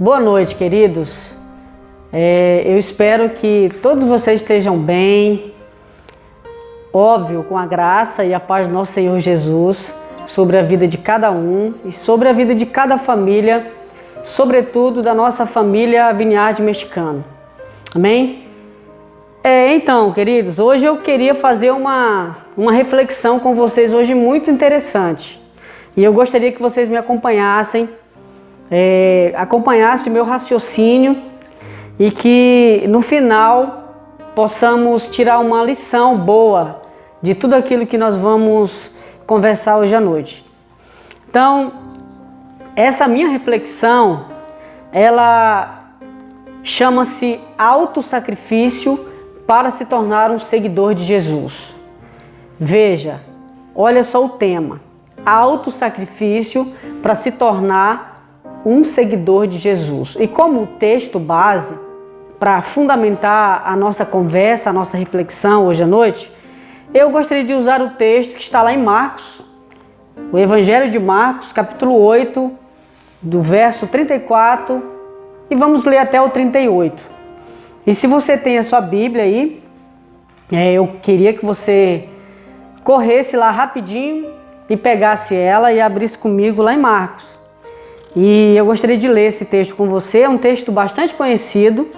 Boa noite, queridos. Eu espero que todos vocês estejam bem, óbvio, com a graça e a paz do nosso Senhor Jesus sobre a vida de cada um e sobre a vida de cada família, sobretudo da nossa família Vineyard Mexicano. Amém? Então, queridos, hoje eu queria fazer uma reflexão com vocês hoje muito interessante. E eu gostaria que vocês me acompanhassem, acompanhassem o meu raciocínio e que no final possamos tirar uma lição boa de tudo aquilo que nós vamos conversar hoje à noite. Então, essa minha reflexão, ela chama-se autossacrifício para se tornar um seguidor de Jesus. Veja, olha só o tema, autossacrifício para se tornar um seguidor de Jesus. E como texto base, para fundamentar a nossa conversa, a nossa reflexão hoje à noite, eu gostaria de usar o texto que está lá em Marcos, o Evangelho de Marcos, capítulo 8, do verso 34, e vamos ler até o 38. E se você tem a sua Bíblia aí, eu queria que você corresse lá rapidinho e pegasse ela e abrisse comigo lá em Marcos. E eu gostaria de ler esse texto com você, é um texto bastante conhecido,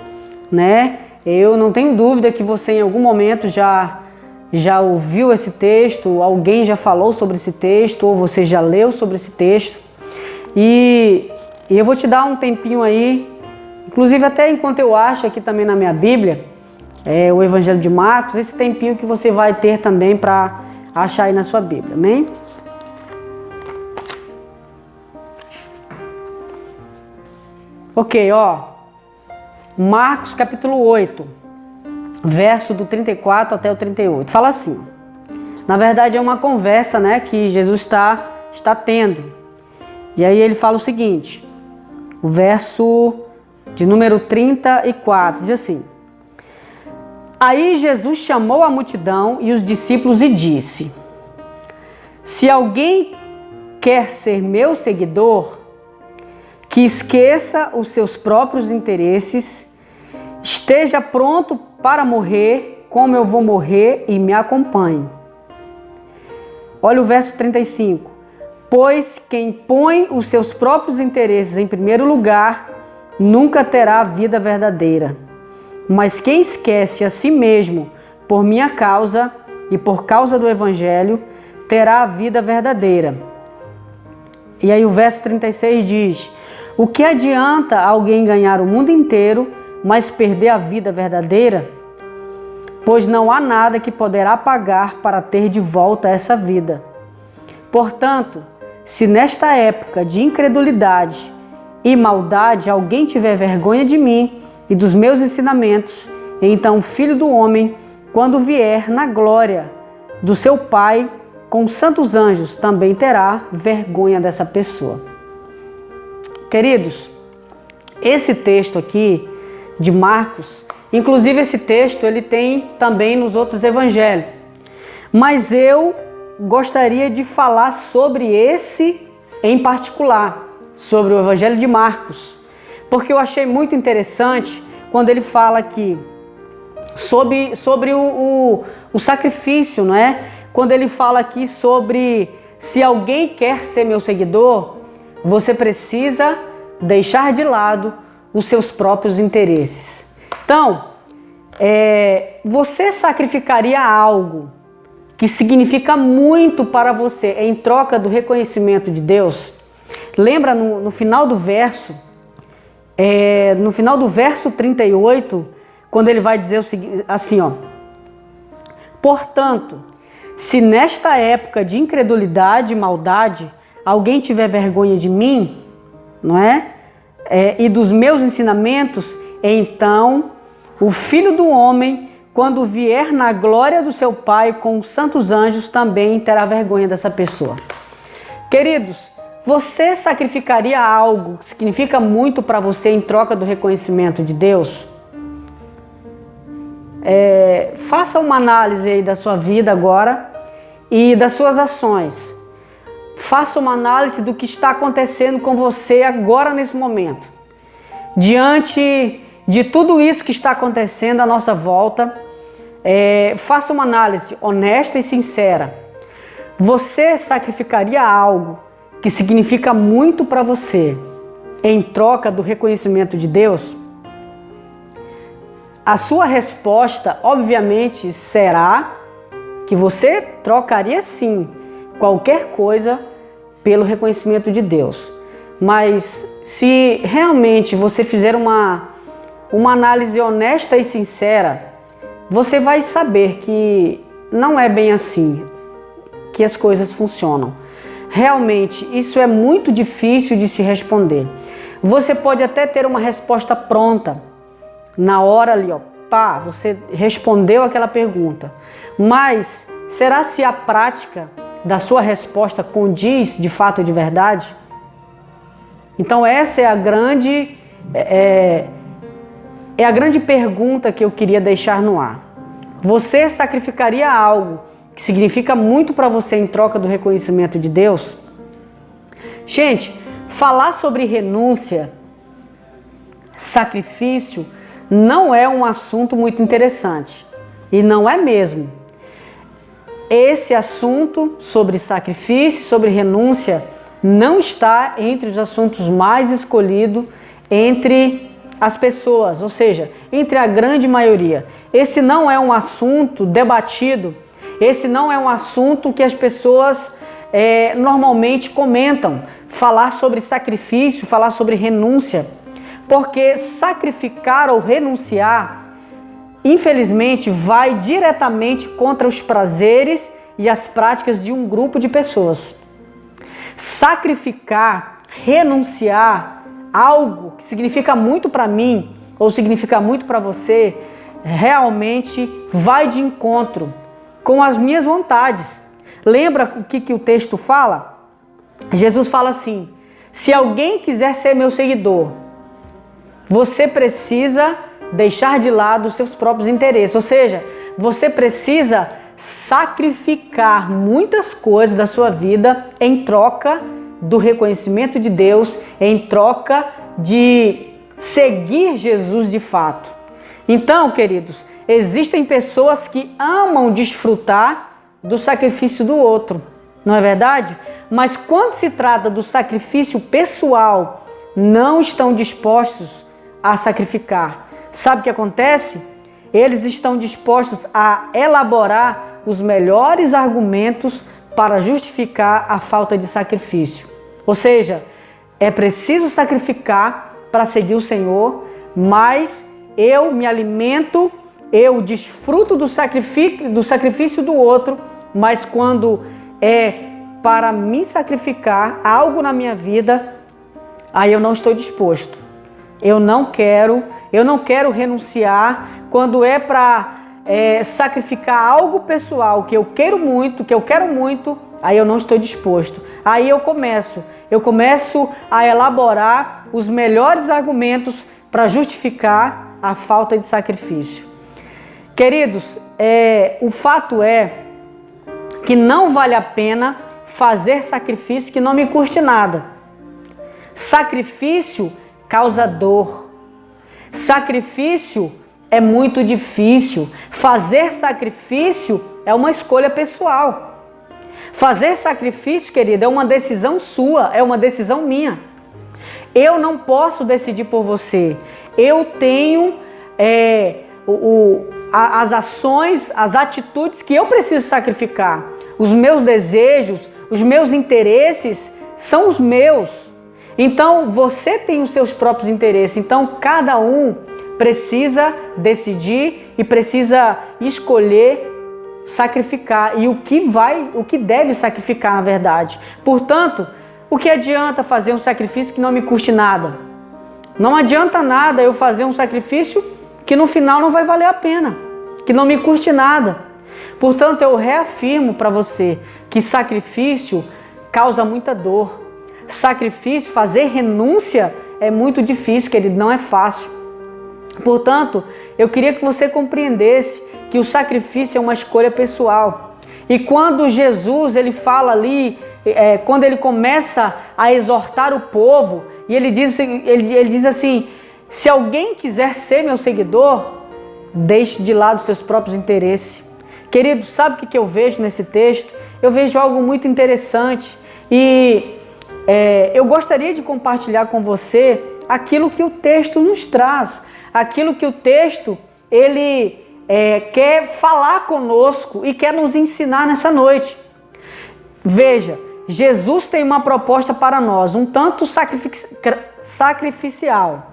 né? Eu não tenho dúvida que você em algum momento já ouviu esse texto, alguém já falou sobre esse texto, ou você já leu sobre esse texto. E eu vou te dar um tempinho aí, inclusive até enquanto eu acho aqui também na minha Bíblia, o Evangelho de Marcos, esse tempinho que você vai ter também para achar aí na sua Bíblia, amém? Ok, Marcos capítulo 8, verso do 34 até o 38, fala assim, na verdade é uma conversa, né, que Jesus está tendo, e aí ele fala o seguinte, o verso de número 34, diz assim, aí Jesus chamou a multidão e os discípulos e disse, se alguém quer ser meu seguidor, que esqueça os seus próprios interesses, esteja pronto para morrer, como eu vou morrer, e me acompanhe. Olha o verso 35. Pois quem põe os seus próprios interesses em primeiro lugar, nunca terá a vida verdadeira. Mas quem esquece a si mesmo por minha causa e por causa do Evangelho, terá a vida verdadeira. E aí o verso 36 diz, o que adianta alguém ganhar o mundo inteiro, mas perder a vida verdadeira? Pois não há nada que poderá pagar para ter de volta essa vida. Portanto, se nesta época de incredulidade e maldade alguém tiver vergonha de mim e dos meus ensinamentos, então o Filho do Homem, quando vier na glória do seu Pai com os santos anjos, também terá vergonha dessa pessoa. Queridos, esse texto aqui de Marcos, inclusive esse texto ele tem também nos outros evangelhos, mas eu gostaria de falar sobre esse em particular, sobre o Evangelho de Marcos, porque eu achei muito interessante quando ele fala aqui sobre o sacrifício, não é? Quando ele fala aqui sobre se alguém quer ser meu seguidor, você precisa deixar de lado os seus próprios interesses. Então, você sacrificaria algo que significa muito para você em troca do reconhecimento de Deus? Lembra no final do verso, no final do verso 38, quando ele vai dizer o seguinte, assim, portanto, se nesta época de incredulidade e maldade alguém tiver vergonha de mim, não é? E dos meus ensinamentos, então o Filho do Homem, quando vier na glória do seu Pai com os santos anjos, também terá vergonha dessa pessoa. Queridos, você sacrificaria algo que significa muito para você em troca do reconhecimento de Deus? Faça uma análise aí da sua vida agora e das suas ações. Faça uma análise do que está acontecendo com você agora nesse momento. diante de tudo isso que está acontecendo à nossa volta, faça uma análise honesta e sincera. Você sacrificaria algo que significa muito para você em troca do reconhecimento de Deus? A sua resposta, obviamente, será que você trocaria sim qualquer coisa pelo reconhecimento de Deus. Mas se realmente você fizer uma análise honesta e sincera, você vai saber que não é bem assim que as coisas funcionam. Realmente, isso é muito difícil de se responder. Você pode até ter uma resposta pronta, na hora ali, você respondeu aquela pergunta. Mas será se a prática da sua resposta condiz de fato e de verdade? Então essa é a grande pergunta que eu queria deixar no ar. Você sacrificaria algo que significa muito para você em troca do reconhecimento de Deus? Gente, falar sobre renúncia, sacrifício, não é um assunto muito interessante. E não é mesmo. Esse assunto sobre sacrifício, sobre renúncia, não está entre os assuntos mais escolhidos entre as pessoas, ou seja, entre a grande maioria. Esse não é um assunto debatido, esse não é um assunto que as pessoas normalmente comentam. Falar sobre sacrifício, falar sobre renúncia, porque sacrificar ou renunciar, infelizmente, vai diretamente contra os prazeres e as práticas de um grupo de pessoas. Sacrificar, renunciar algo que significa muito para mim ou significa muito para você, realmente vai de encontro com as minhas vontades. Lembra o que o texto fala? Jesus fala assim: se alguém quiser ser meu seguidor, você precisa deixar de lado os seus próprios interesses. Ou seja, você precisa sacrificar muitas coisas da sua vida em troca do reconhecimento de Deus, em troca de seguir Jesus de fato. Então, queridos, existem pessoas que amam desfrutar do sacrifício do outro, não é verdade? Mas quando se trata do sacrifício pessoal, não estão dispostos a sacrificar. Sabe o que acontece? Eles estão dispostos a elaborar os melhores argumentos para justificar a falta de sacrifício. Ou seja, é preciso sacrificar para seguir o Senhor, mas eu me alimento, eu desfruto do sacrifício do outro, mas quando é para me sacrificar algo na minha vida, aí eu não estou disposto. Eu não quero renunciar. Quando é para sacrificar algo pessoal que eu quero muito, aí eu não estou disposto. Aí eu começo a elaborar os melhores argumentos para justificar a falta de sacrifício. Queridos, o fato é que não vale a pena fazer sacrifício que não me custe nada. Sacrifício causa dor. Sacrifício é muito difícil. Fazer sacrifício é uma escolha pessoal. Fazer sacrifício, querido, é uma decisão sua, é uma decisão minha. Eu não posso decidir por você. Eu tenho as ações, as atitudes que eu preciso sacrificar. Os meus desejos, os meus interesses são os meus. Então, você tem os seus próprios interesses. Então, cada um precisa decidir e precisa escolher sacrificar. E o que deve sacrificar, na verdade. Portanto, o que adianta fazer um sacrifício que não me custe nada? Não adianta nada eu fazer um sacrifício que no final não vai valer a pena, que não me custe nada. Portanto, eu reafirmo para você que sacrifício causa muita dor. Sacrifício, fazer renúncia é muito difícil, querido, não é fácil. Portanto, eu queria que você compreendesse que o sacrifício é uma escolha pessoal. E quando Jesus ele fala ali, quando ele começa a exortar o povo, e ele diz assim: Se alguém quiser ser meu seguidor, deixe de lado seus próprios interesses. Querido, sabe o que eu vejo nesse texto? Eu vejo algo muito interessante e eu gostaria de compartilhar com você aquilo que o texto nos traz, aquilo que o texto ele quer falar conosco e quer nos ensinar nessa noite. Veja, Jesus tem uma proposta para nós, um tanto sacrificial.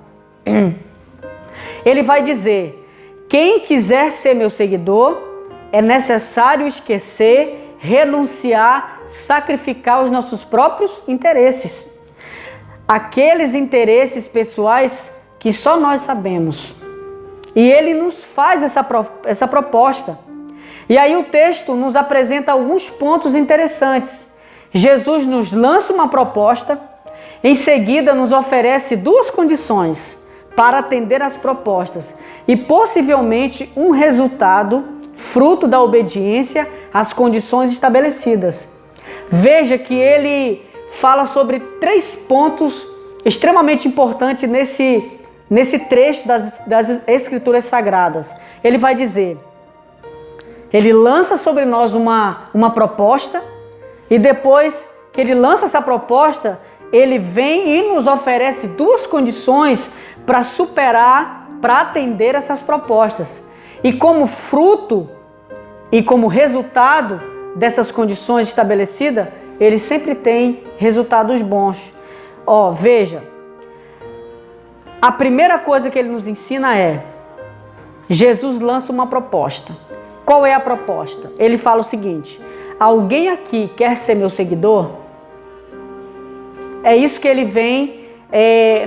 Ele vai dizer: quem quiser ser meu seguidor, é necessário esquecer, renunciar, sacrificar os nossos próprios interesses. Aqueles interesses pessoais que só nós sabemos. E ele nos faz essa proposta. E aí o texto nos apresenta alguns pontos interessantes. Jesus nos lança uma proposta, em seguida nos oferece duas condições para atender às propostas e possivelmente um resultado fruto da obediência às condições estabelecidas. Veja que ele fala sobre 3 pontos extremamente importantes nesse trecho das Escrituras Sagradas. Ele vai dizer, ele lança sobre nós uma proposta e depois que ele lança essa proposta, ele vem e nos oferece 2 condições para superar, para atender essas propostas. E como fruto e como resultado dessas condições estabelecidas, ele sempre tem resultados bons. Veja, a primeira coisa que ele nos ensina é, Jesus lança uma proposta. Qual é a proposta? Ele fala o seguinte: alguém aqui quer ser meu seguidor? É isso que ele vem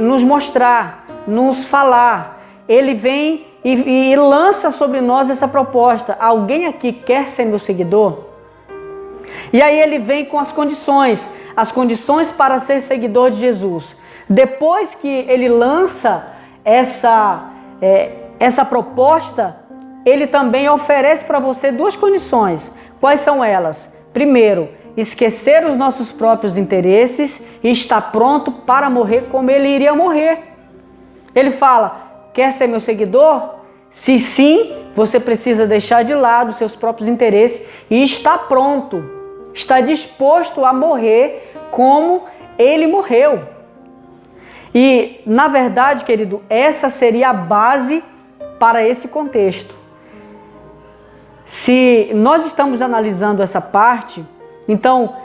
nos mostrar, nos falar. Ele vem e lança sobre nós essa proposta. Alguém aqui quer ser meu seguidor? E aí ele vem com as condições para ser seguidor de Jesus. Depois que ele lança essa proposta, ele também oferece para você 2 condições. Quais são elas? Primeiro, esquecer os nossos próprios interesses e estar pronto para morrer como ele iria morrer. Ele fala, quer ser meu seguidor? Se sim, você precisa deixar de lado os seus próprios interesses e estar pronto, estar disposto a morrer como ele morreu. E, na verdade, querido, essa seria a base para esse contexto. Se nós estamos analisando essa parte, então,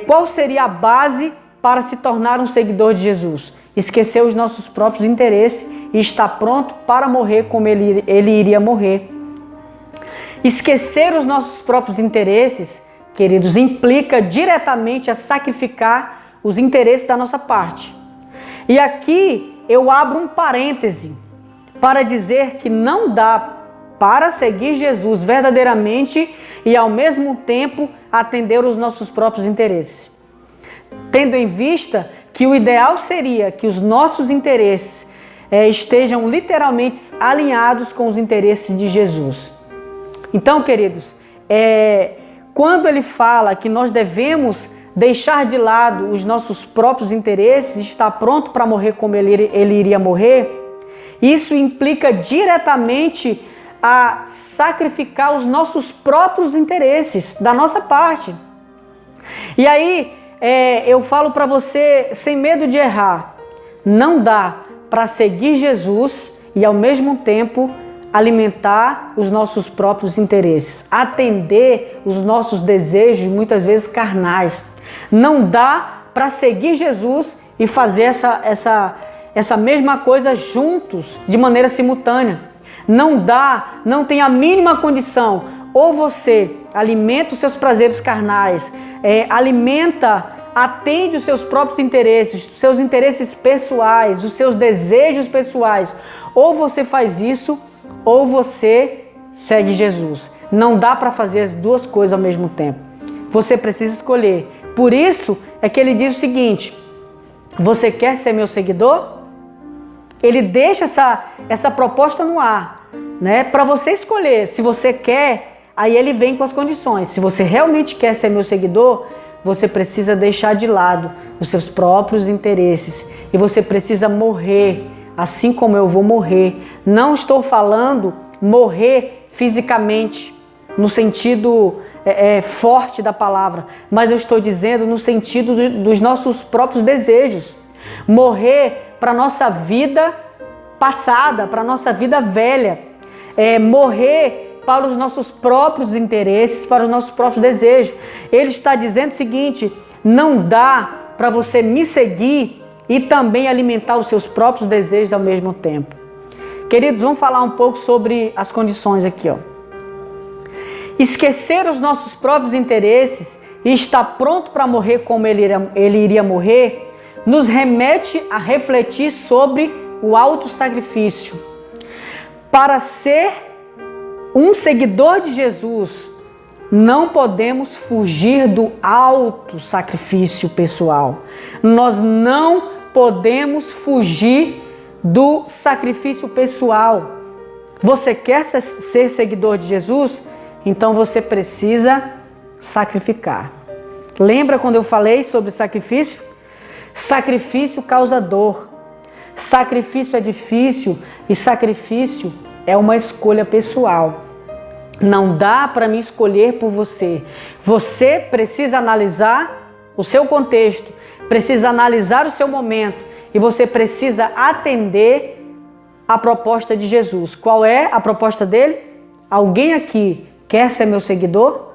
qual seria a base para se tornar um seguidor de Jesus? Esquecer os nossos próprios interesses e estar pronto para morrer como ele iria morrer. Esquecer os nossos próprios interesses, queridos, implica diretamente a sacrificar os interesses da nossa parte. E aqui eu abro um parêntese para dizer que não dá para seguir Jesus verdadeiramente e ao mesmo tempo atender os nossos próprios interesses. Tendo em vista que o ideal seria que os nossos interesses estejam literalmente alinhados com os interesses de Jesus. Então, queridos, quando ele fala que nós devemos deixar de lado os nossos próprios interesses e estar pronto para morrer como ele iria morrer, isso implica diretamente a sacrificar os nossos próprios interesses da nossa parte. E aí, eu falo para você, sem medo de errar, não dá para seguir Jesus e ao mesmo tempo alimentar os nossos próprios interesses, atender os nossos desejos, muitas vezes carnais. Não dá para seguir Jesus e fazer essa mesma coisa juntos, de maneira simultânea. Não dá, não tem a mínima condição. Ou você alimenta os seus prazeres carnais, atende os seus próprios interesses, os seus interesses pessoais, os seus desejos pessoais. Ou você faz isso, ou você segue Jesus. Não dá para fazer as 2 coisas ao mesmo tempo. Você precisa escolher. Por isso é que ele diz o seguinte: você quer ser meu seguidor? Ele deixa essa proposta no ar, né? Para você escolher. Se você quer, aí ele vem com as condições. Se você realmente quer ser meu seguidor, você precisa deixar de lado os seus próprios interesses. E você precisa morrer assim como eu vou morrer. Não estou falando morrer fisicamente, no sentido forte da palavra, mas eu estou dizendo no sentido dos nossos próprios desejos. Morrer para a nossa vida passada, para a nossa vida velha. Morrer para os nossos próprios interesses, para os nossos próprios desejos. Ele está dizendo o seguinte: não dá para você me seguir e também alimentar os seus próprios desejos ao mesmo tempo. Queridos, vamos falar um pouco sobre as condições aqui, ó. Esquecer os nossos próprios interesses e estar pronto para morrer como ele iria morrer, nos remete a refletir sobre o autossacrifício. Para ser um seguidor de Jesus, não podemos fugir do autossacrifício pessoal. Nós não podemos fugir do sacrifício pessoal. Você quer ser seguidor de Jesus? Então você precisa sacrificar. Lembra quando eu falei sobre sacrifício? Sacrifício causa dor. Sacrifício é difícil e sacrifício é uma escolha pessoal. Não dá para me escolher por você. Você precisa analisar o seu contexto, precisa analisar o seu momento e você precisa atender a proposta de Jesus. Qual é a proposta dele? Alguém aqui quer ser meu seguidor?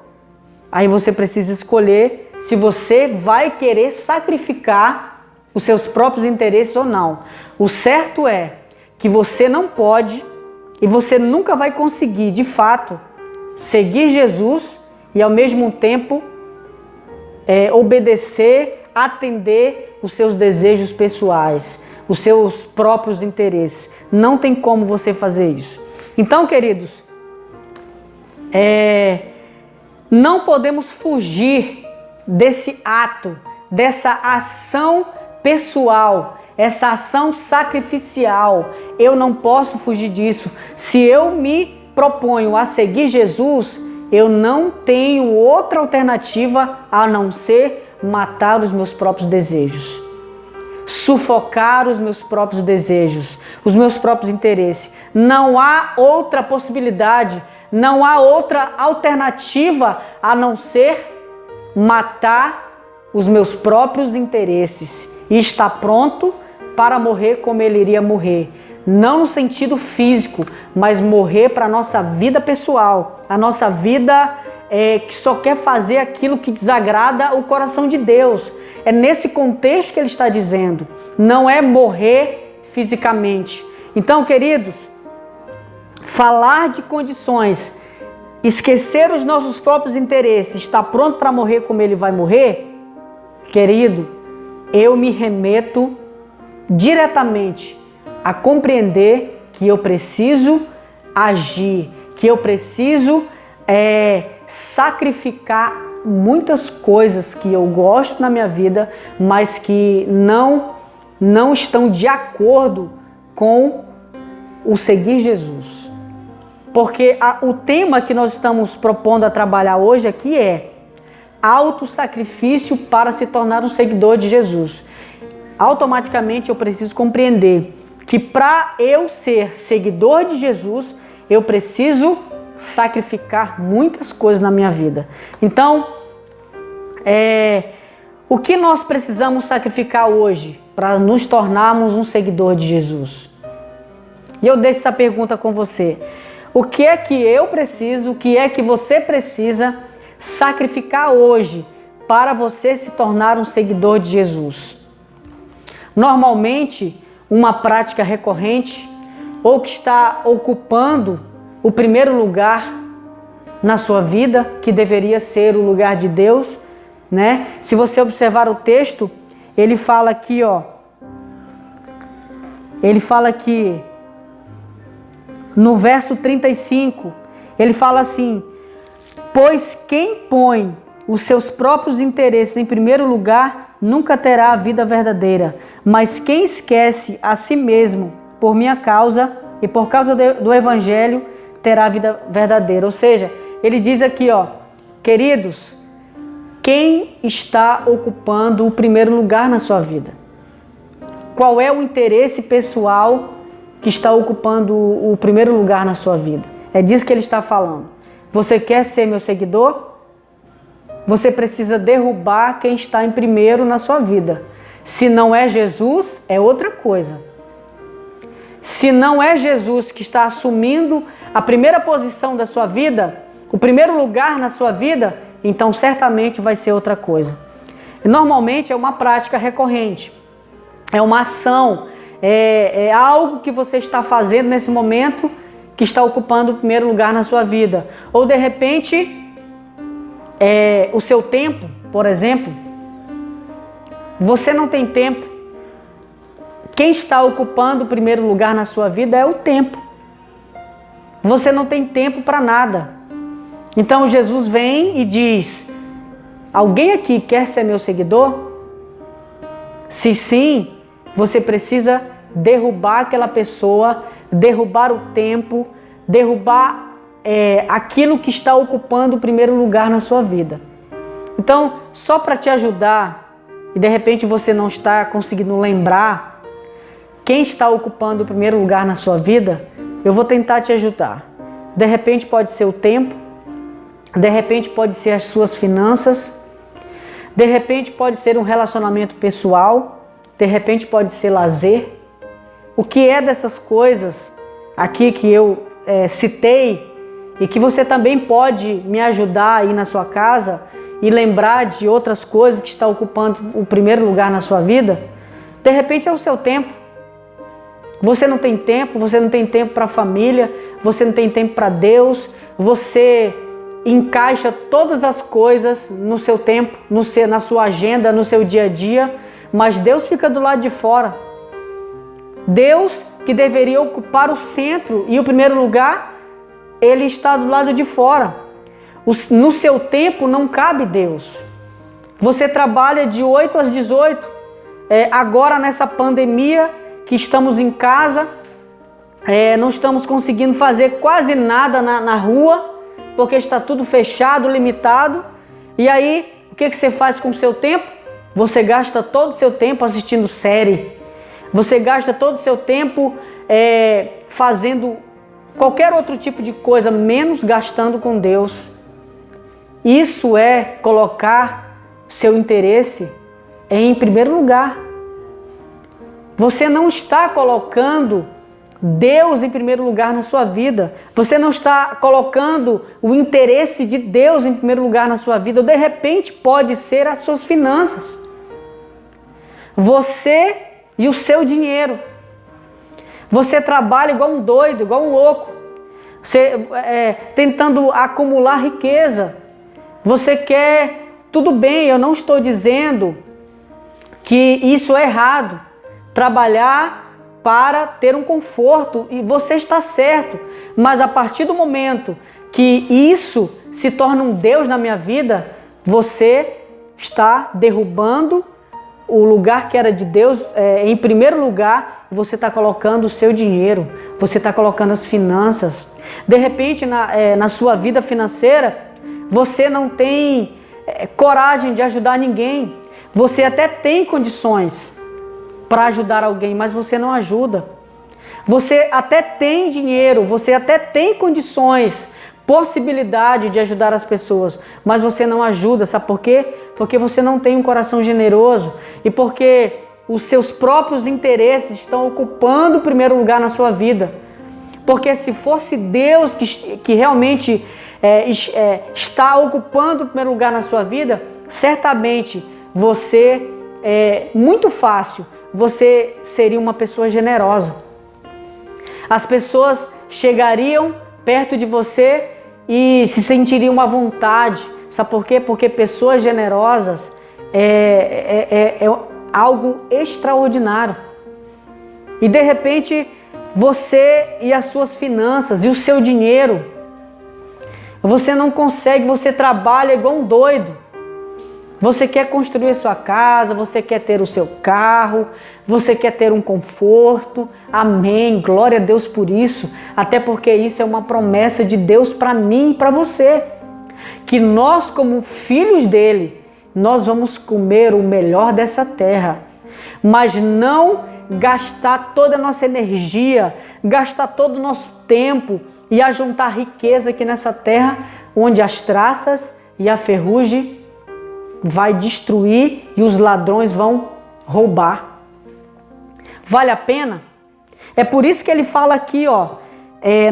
Aí você precisa escolher se você vai querer sacrificar os seus próprios interesses ou não. O certo é que você não pode e você nunca vai conseguir, de fato, seguir Jesus e ao mesmo tempo obedecer, atender os seus desejos pessoais, os seus próprios interesses. Não tem como você fazer isso. Então, queridos, não podemos fugir desse ato, dessa ação pessoal, essa ação sacrificial. Eu não posso fugir disso. Se eu me proponho a seguir Jesus, eu não tenho outra alternativa a não ser matar os meus próprios desejos, sufocar os meus próprios desejos, os meus próprios interesses. Não há outra possibilidade, não há outra alternativa a não ser matar os meus próprios interesses e estar pronto para morrer como ele iria morrer. Não no sentido físico, mas morrer para a nossa vida pessoal, a nossa vida que só quer fazer aquilo que desagrada o coração de Deus. É nesse contexto que ele está dizendo, não é morrer fisicamente. Então, queridos, falar de condições, esquecer os nossos próprios interesses, estar pronto para morrer como ele vai morrer, querido, eu me remeto diretamente a compreender que eu preciso agir, que eu preciso sacrificar muitas coisas que eu gosto na minha vida, mas que não estão de acordo com o seguir Jesus. Porque o tema que nós estamos propondo a trabalhar hoje aqui é autossacrifício para se tornar um seguidor de Jesus. Automaticamente eu preciso compreender que para eu ser seguidor de Jesus, eu preciso sacrificar muitas coisas na minha vida. Então, o que nós precisamos sacrificar hoje para nos tornarmos um seguidor de Jesus? E eu deixo essa pergunta com você. O que é que eu preciso, o que é que você precisa sacrificar hoje para você se tornar um seguidor de Jesus? Normalmente, uma prática recorrente ou que está ocupando o primeiro lugar na sua vida, que deveria ser o lugar de Deus, né? Se você observar o texto, ele fala aqui, ó. Ele fala aqui no verso 35, ele fala assim: pois quem põe os seus próprios interesses em primeiro lugar nunca terá a vida verdadeira, mas quem esquece a si mesmo por minha causa e por causa do Evangelho terá a vida verdadeira. Ou seja, ele diz aqui, ó, queridos, quem está ocupando o primeiro lugar na sua vida? qual é o interesse pessoal que está ocupando o primeiro lugar na sua vida. É disso que ele está falando. Você quer ser meu seguidor? Você precisa derrubar quem está em primeiro na sua vida. Se não é Jesus, é outra coisa. Se não é Jesus que está assumindo a primeira posição da sua vida, o primeiro lugar na sua vida, então certamente vai ser outra coisa. E normalmente é uma prática recorrente, é uma ação, é algo que você está fazendo nesse momento que está ocupando o primeiro lugar na sua vida. Ou de repente, o seu tempo, por exemplo, você não tem tempo. Quem está ocupando o primeiro lugar na sua vida é o tempo. Você não tem tempo para nada. Então Jesus vem e diz: alguém aqui quer ser meu seguidor? Se sim, você precisa derrubar aquela pessoa, derrubar o tempo, derrubar aquilo que está ocupando o primeiro lugar na sua vida. Então, só para te ajudar, e de repente você não está conseguindo lembrar quem está ocupando o primeiro lugar na sua vida, eu vou tentar te ajudar. De repente pode ser o tempo, de repente pode ser as suas finanças, de repente pode ser um relacionamento pessoal, de repente pode ser lazer. O que é dessas coisas aqui que eu citei e que você também pode me ajudar aí na sua casa e lembrar de outras coisas que estão ocupando o primeiro lugar na sua vida? De repente é o seu tempo. Você não tem tempo para a família, você não tem tempo para Deus, você encaixa todas as coisas no seu tempo, na sua agenda, no seu dia a dia, mas Deus fica do lado de fora. Deus, que deveria ocupar o centro e o primeiro lugar, Ele está do lado de fora. No seu tempo não cabe Deus. Você trabalha de 8 às 18, agora nessa pandemia que estamos em casa, não estamos conseguindo fazer quase nada na rua, porque está tudo fechado, limitado. E aí, o que você faz com o seu tempo? Você gasta todo o seu tempo assistindo série. Você gasta todo o seu tempo fazendo qualquer outro tipo de coisa, menos gastando com Deus. Isso é colocar seu interesse em primeiro lugar. Você não está colocando Deus em primeiro lugar na sua vida. Você não está colocando o interesse de Deus em primeiro lugar na sua vida. Ou de repente pode ser as suas finanças. Você e o seu dinheiro. Você trabalha igual um doido, igual um louco. Você tentando acumular riqueza. Você quer... Tudo bem, eu não estou dizendo que isso é errado. Trabalhar para ter um conforto, e você está certo, mas a partir do momento que isso se torna um Deus na minha vida, você está derrubando o lugar que era de Deus em primeiro lugar. Você está colocando o seu dinheiro, você está colocando as finanças. De repente na sua vida financeira você não tem coragem de ajudar ninguém. Você até tem condições para ajudar alguém, mas você não ajuda. Você até tem dinheiro, você até tem condições, possibilidade de ajudar as pessoas, mas você não ajuda. Sabe por quê? Porque você não tem um coração generoso e porque os seus próprios interesses estão ocupando o primeiro lugar na sua vida. Porque se fosse Deus que realmente está ocupando o primeiro lugar na sua vida, certamente você, muito fácil, você seria uma pessoa generosa. As pessoas chegariam perto de você e se sentiriam à vontade. Sabe por quê? Porque pessoas generosas é algo extraordinário. E de repente você e as suas finanças e o seu dinheiro, você não consegue, você trabalha igual um doido. Você quer construir a sua casa, você quer ter o seu carro, você quer ter um conforto. Amém, glória a Deus por isso. Até porque isso é uma promessa de Deus para mim e para você. Que nós, como filhos dele, nós vamos comer o melhor dessa terra. Mas não gastar toda a nossa energia, gastar todo o nosso tempo e ajuntar riqueza aqui nessa terra, onde as traças e a ferrugem vai destruir e os ladrões vão roubar. Vale a pena? É por isso que ele fala aqui, ó,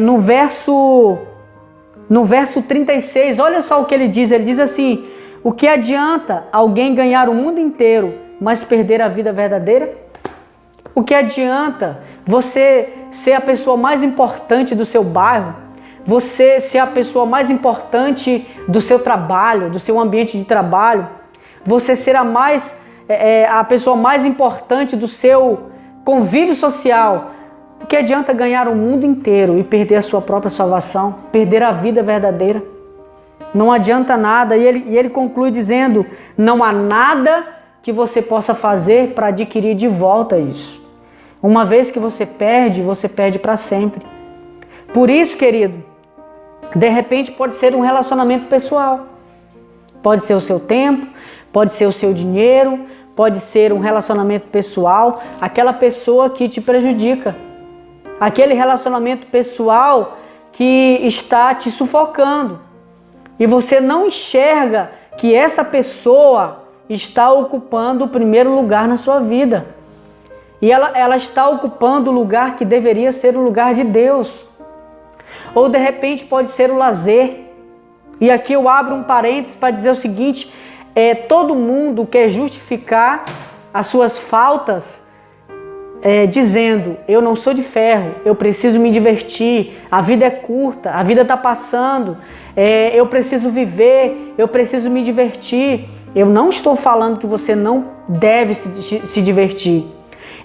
no verso 36, olha só o que ele diz assim: o que adianta alguém ganhar o mundo inteiro, mas perder a vida verdadeira? O que adianta você ser a pessoa mais importante do seu bairro, você ser a pessoa mais importante do seu trabalho, do seu ambiente de trabalho, você ser a pessoa mais importante do seu convívio social? O que adianta ganhar o mundo inteiro e perder a sua própria salvação, perder a vida verdadeira? Não adianta nada. E ele conclui dizendo: não há nada que você possa fazer para adquirir de volta isso. Uma vez que você perde para sempre. Por isso, querido, de repente pode ser um relacionamento pessoal. Pode ser o seu tempo, pode ser o seu dinheiro, pode ser um relacionamento pessoal, aquela pessoa que te prejudica. Aquele relacionamento pessoal que está te sufocando. E você não enxerga que essa pessoa está ocupando o primeiro lugar na sua vida. E ela está ocupando o lugar que deveria ser o lugar de Deus. Ou de repente pode ser o lazer. E aqui eu abro um parênteses para dizer o seguinte: todo mundo quer justificar as suas faltas dizendo: eu não sou de ferro, eu preciso me divertir, a vida é curta, a vida está passando, eu preciso viver, eu preciso me divertir. Eu não estou falando que você não deve se divertir.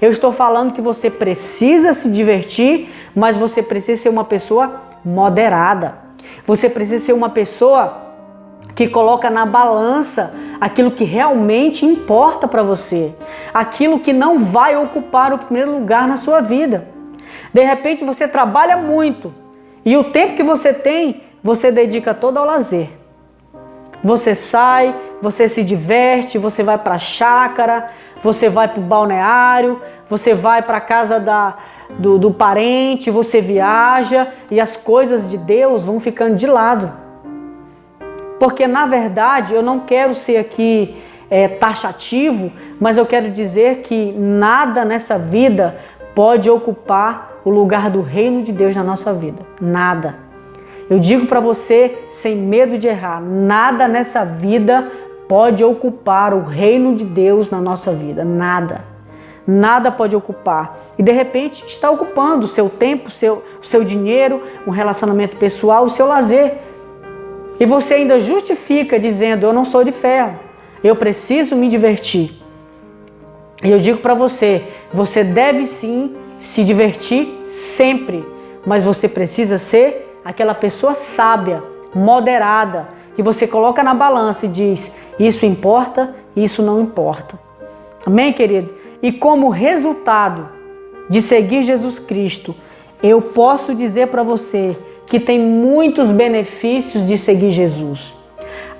Eu estou falando que você precisa se divertir, mas você precisa ser uma pessoa moderada. Você precisa ser uma pessoa que coloca na balança aquilo que realmente importa para você, aquilo que não vai ocupar o primeiro lugar na sua vida. De repente você trabalha muito e o tempo que você tem, você dedica todo ao lazer. Você sai, você se diverte, você vai para a chácara, você vai para o balneário, você vai para a casa do parente, você viaja e as coisas de Deus vão ficando de lado. Porque, na verdade, eu não quero ser aqui taxativo, mas eu quero dizer que nada nessa vida pode ocupar o lugar do reino de Deus na nossa vida. Nada. Eu digo para você, sem medo de errar, nada nessa vida pode ocupar o reino de Deus na nossa vida. Nada. Nada pode ocupar. E, de repente, está ocupando o seu tempo, o seu dinheiro, um relacionamento pessoal, o seu lazer. E você ainda justifica dizendo: eu não sou de ferro, eu preciso me divertir. E eu digo para você, você deve sim se divertir sempre, mas você precisa ser aquela pessoa sábia, moderada, que você coloca na balança e diz: isso importa, isso não importa. Amém, querido? E como resultado de seguir Jesus Cristo, eu posso dizer para você que tem muitos benefícios de seguir Jesus.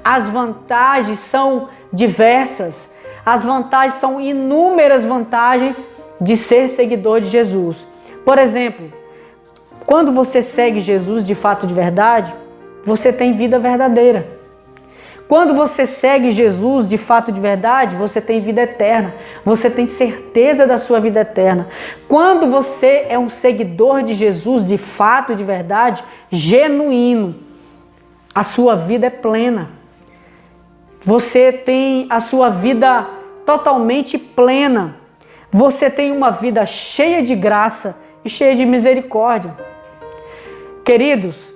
As vantagens são diversas, as vantagens são inúmeras vantagens de ser seguidor de Jesus. Por exemplo, quando você segue Jesus de fato de verdade, você tem vida verdadeira. Quando você segue Jesus de fato de verdade, você tem vida eterna. Você tem certeza da sua vida eterna. Quando você é um seguidor de Jesus de fato de verdade, genuíno, a sua vida é plena. Você tem a sua vida totalmente plena. Você tem uma vida cheia de graça e cheia de misericórdia. Queridos,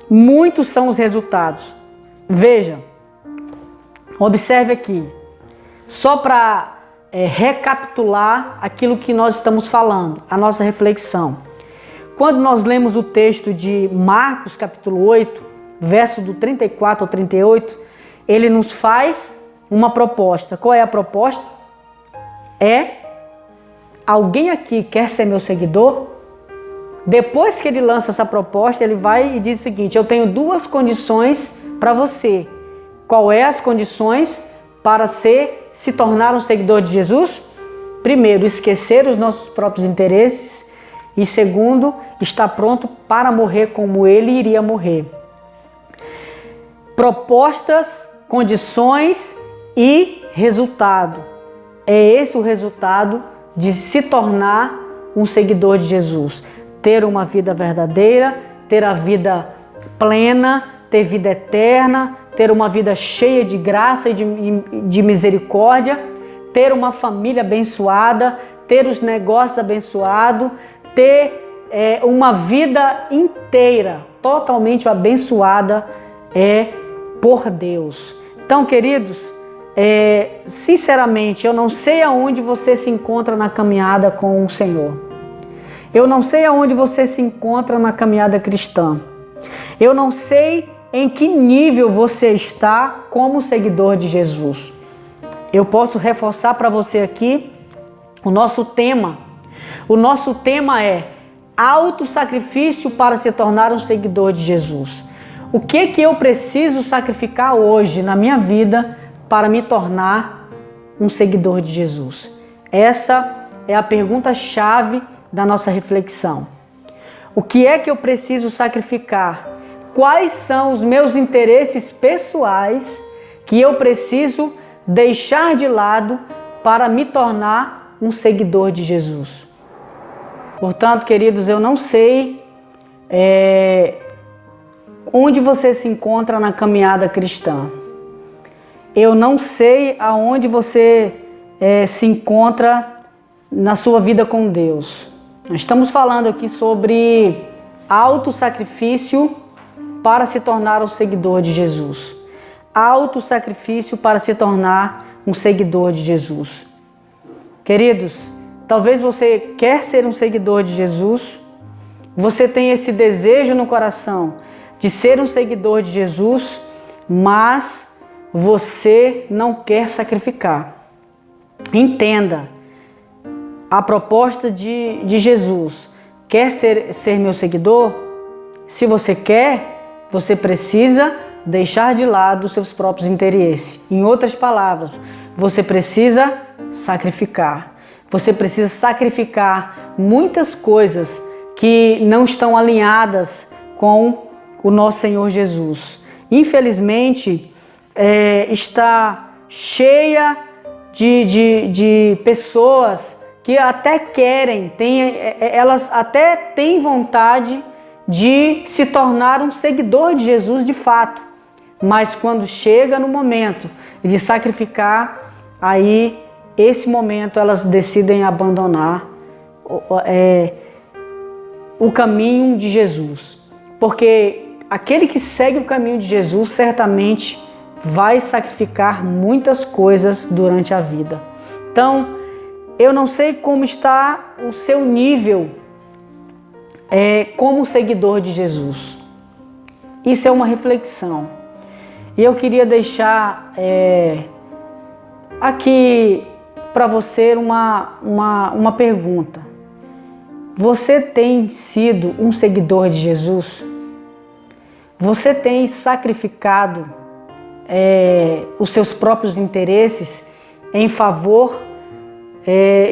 muitos são os resultados. Veja, observe aqui, só para recapitular aquilo que nós estamos falando, a nossa reflexão. Quando nós lemos o texto de Marcos capítulo 8, verso do 34 ao 38, ele nos faz uma proposta. Qual é a proposta? Alguém aqui quer ser meu seguidor? Depois que ele lança essa proposta, ele vai e diz o seguinte: eu tenho duas condições para você. Qual é as condições para se tornar um seguidor de Jesus? primeiro, esquecer os nossos próprios interesses e segundo, estar pronto para morrer como ele iria morrer. Propostas, condições e resultado. É esse o resultado de se tornar um seguidor de Jesus. Ter uma vida verdadeira, ter a vida plena, ter vida eterna, ter uma vida cheia de graça e de misericórdia, ter uma família abençoada, ter os negócios abençoados, ter uma vida inteira, totalmente abençoada por Deus. Então, queridos, sinceramente, eu não sei aonde você se encontra na caminhada com o Senhor. Eu não sei aonde você se encontra na caminhada cristã. Eu não sei em que nível você está como seguidor de Jesus. Eu posso reforçar para você aqui o nosso tema. O nosso tema é autossacrifício para se tornar um seguidor de Jesus. O que eu preciso sacrificar hoje na minha vida para me tornar um seguidor de Jesus? Essa é a pergunta-chave da nossa reflexão. O que é que eu preciso sacrificar? Quais são os meus interesses pessoais que eu preciso deixar de lado para me tornar um seguidor de Jesus? Portanto, queridos, eu não sei onde você se encontra na caminhada cristã. Eu não sei aonde você se encontra na sua vida com Deus. Nós estamos falando aqui sobre autossacrifício para se tornar um seguidor de Jesus. Autossacrifício para se tornar um seguidor de Jesus. Queridos, talvez você quer ser um seguidor de Jesus, você tem esse desejo no coração de ser um seguidor de Jesus, mas você não quer sacrificar. Entenda, a proposta de Jesus, quer ser meu seguidor? Se você quer, você precisa deixar de lado os seus próprios interesses. Em outras palavras, você precisa sacrificar. Você precisa sacrificar muitas coisas que não estão alinhadas com o nosso Senhor Jesus. Infelizmente, está cheia de pessoas que até querem, elas até têm vontade de se tornar um seguidor de Jesus de fato, mas quando chega no momento de sacrificar, aí esse momento elas decidem abandonar o caminho de Jesus, porque aquele que segue o caminho de Jesus certamente vai sacrificar muitas coisas durante a vida. Então, eu não sei como está o seu nível como seguidor de Jesus. Isso é uma reflexão. E eu queria deixar aqui para você uma pergunta. Você tem sido um seguidor de Jesus? Você tem sacrificado os seus próprios interesses em favor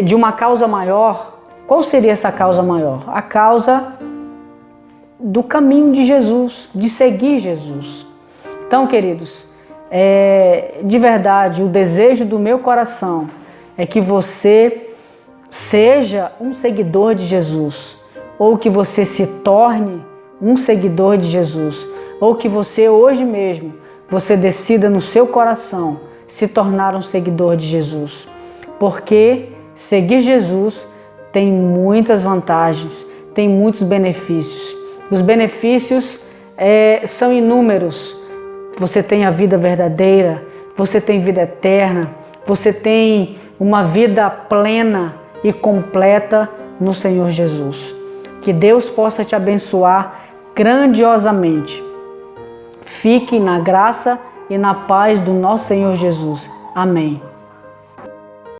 de uma causa maior? Qual seria essa causa maior? A causa do caminho de Jesus, de seguir Jesus. Então, queridos, de verdade, o desejo do meu coração é que você seja um seguidor de Jesus, ou que você se torne um seguidor de Jesus, ou que você hoje mesmo, você decida no seu coração se tornar um seguidor de Jesus. Porque seguir Jesus tem muitas vantagens, tem muitos benefícios. Os benefícios são inúmeros. Você tem a vida verdadeira, você tem vida eterna, você tem uma vida plena e completa no Senhor Jesus. Que Deus possa te abençoar grandiosamente. Fique na graça e na paz do nosso Senhor Jesus. Amém.